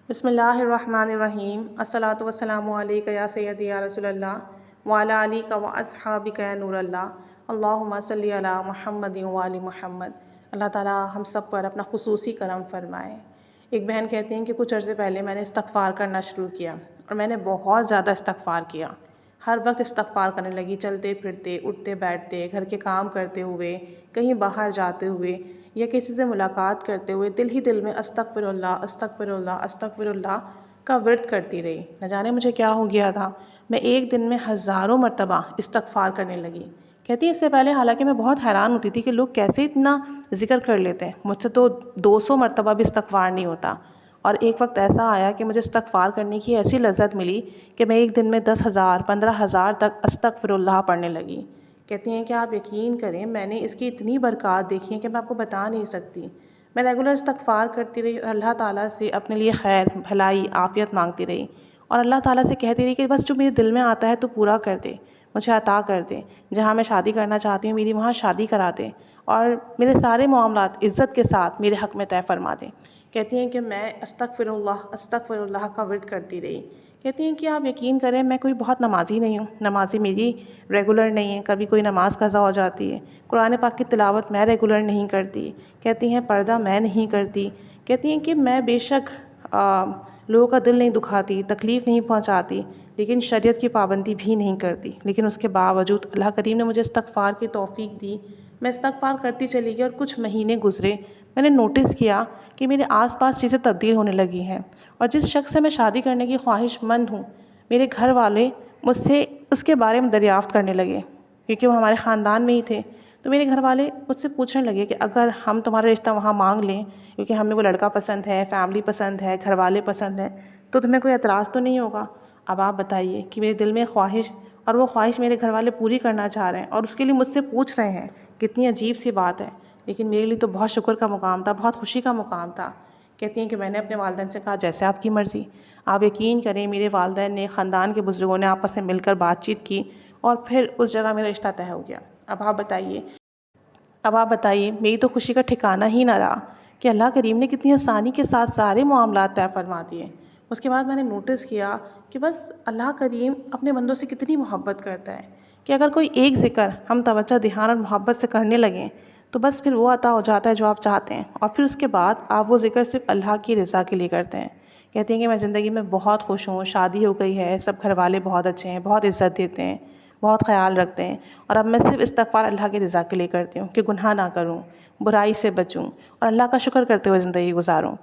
بسم اللہ الرحمن الرحیم الصلاۃ والسلام علیک یا سیدی یا رسول اللہ وعلی آلک و اصحابک یا نور اللہ اللہم صلی علی محمد وآل محمد۔ اللہ تعالیٰ ہم سب پر اپنا خصوصی کرم فرمائے۔ ایک بہن کہتی ہیں کہ کچھ عرصے پہلے میں نے استغفار کرنا شروع کیا اور میں نے بہت زیادہ استغفار کیا، ہر وقت استغفار کرنے لگی، چلتے پھرتے، اٹھتے بیٹھتے، گھر کے کام کرتے ہوئے، کہیں باہر جاتے ہوئے یا کسی سے ملاقات کرتے ہوئے دل ہی دل میں استغفر اللہ استغفر اللہ استغفر اللہ کا ورد کرتی رہی۔ نہ جانے مجھے کیا ہو گیا تھا، میں ایک دن میں ہزاروں مرتبہ استغفار کرنے لگی۔ کہتی ہے اس سے پہلے حالانکہ میں بہت حیران ہوتی تھی کہ لوگ کیسے اتنا ذکر کر لیتے ہیں، مجھ سے تو 200 مرتبہ بھی استغفار نہیں ہوتا۔ اور ایک وقت ایسا آیا کہ مجھے استغفار کرنے کی ایسی لذت ملی کہ میں ایک دن میں 10,000 15,000 تک استغفر اللہ پڑھنے لگی۔ کہتی ہیں کہ آپ یقین کریں میں نے اس کی اتنی برکات دیکھی ہیں کہ میں آپ کو بتا نہیں سکتی۔ میں ریگولر استغفار کرتی رہی اور اللہ تعالیٰ سے اپنے لیے خیر بھلائی عافیت مانگتی رہی اور اللہ تعالیٰ سے کہتی رہی کہ بس جو میرے دل میں آتا ہے تو پورا کر دے، مجھے عطا کر دے، جہاں میں شادی کرنا چاہتی ہوں میری وہاں شادی کرا دے اور میرے سارے معاملات عزت کے ساتھ میرے حق میں طے فرما دے۔ کہتی ہیں کہ میں استغفر اللہ کا ورد کرتی رہی۔ کہتی ہیں کہ آپ یقین کریں میں کوئی بہت نمازی نہیں ہوں، نمازی میری ریگولر نہیں ہے، کبھی کوئی نماز قضا ہو جاتی ہے، قرآن پاک کی تلاوت میں ریگولر نہیں کرتی، کہتی ہیں پردہ میں نہیں کرتی، کہتی ہیں کہ میں بے شک لوگوں کا دل نہیں دکھاتی، تکلیف نہیں پہنچاتی، لیکن شریعت کی پابندی بھی نہیں کرتی، لیکن اس کے باوجود اللہ کریم نے مجھے استغفار کی توفیق دی۔ میں استغفار کرتی چلی گئی اور کچھ مہینے گزرے، میں نے نوٹس کیا کہ میرے آس پاس چیزیں تبدیل ہونے لگی ہیں اور جس شخص سے میں شادی کرنے کی خواہش مند ہوں میرے گھر والے مجھ سے اس کے بارے میں دریافت کرنے لگے، کیونکہ وہ ہمارے خاندان میں ہی تھے۔ تو میرے گھر والے مجھ سے پوچھنے لگے کہ اگر ہم تمہارا رشتہ وہاں مانگ لیں، کیونکہ ہمیں وہ لڑکا پسند ہے، فیملی پسند ہے، گھر والے پسند ہیں، تو تمہیں کوئی اعتراض تو نہیں ہوگا؟ اب آپ بتائیے کہ میرے دل میں خواہش اور وہ خواہش میرے گھر والے پوری کرنا چاہ رہے ہیں اور اس کے لیے مجھ سے پوچھ رہے ہیں، کتنی عجیب سی بات ہے، لیکن میرے لیے تو بہت شکر کا مقام تھا، بہت خوشی کا مقام تھا۔ کہتی ہیں کہ میں نے اپنے والدین سے کہا جیسے آپ کی مرضی۔ آپ یقین کریں میرے والدین نے، خاندان کے بزرگوں نے آپس میں مل کر بات چیت کی اور پھر اس جگہ میرا رشتہ طے ہو گیا۔ اب آپ بتائیے میری تو خوشی کا ٹھکانہ ہی نہ رہا کہ اللہ کریم نے کتنی آسانی کے ساتھ سارے معاملات طے فرما دیے۔ اس کے بعد میں نے نوٹس کیا کہ بس اللہ کریم اپنے بندوں سے کتنی محبت کرتا ہے کہ اگر کوئی ایک ذکر ہم توجہ دھیان اور محبت سے کرنے لگیں تو بس پھر وہ عطا ہو جاتا ہے جو آپ چاہتے ہیں، اور پھر اس کے بعد آپ وہ ذکر صرف اللہ کی رضا کے لیے کرتے ہیں۔ کہتے ہیں کہ میں زندگی میں بہت خوش ہوں، شادی ہو گئی ہے، سب گھر والے بہت اچھے ہیں، بہت عزت دیتے ہیں، بہت خیال رکھتے ہیں، اور اب میں صرف استغفار اللہ کی رضا کے لیے کرتی ہوں کہ گناہ نہ کروں، برائی سے بچوں اور اللہ کا شکر کرتے ہوئے زندگی گزاروں۔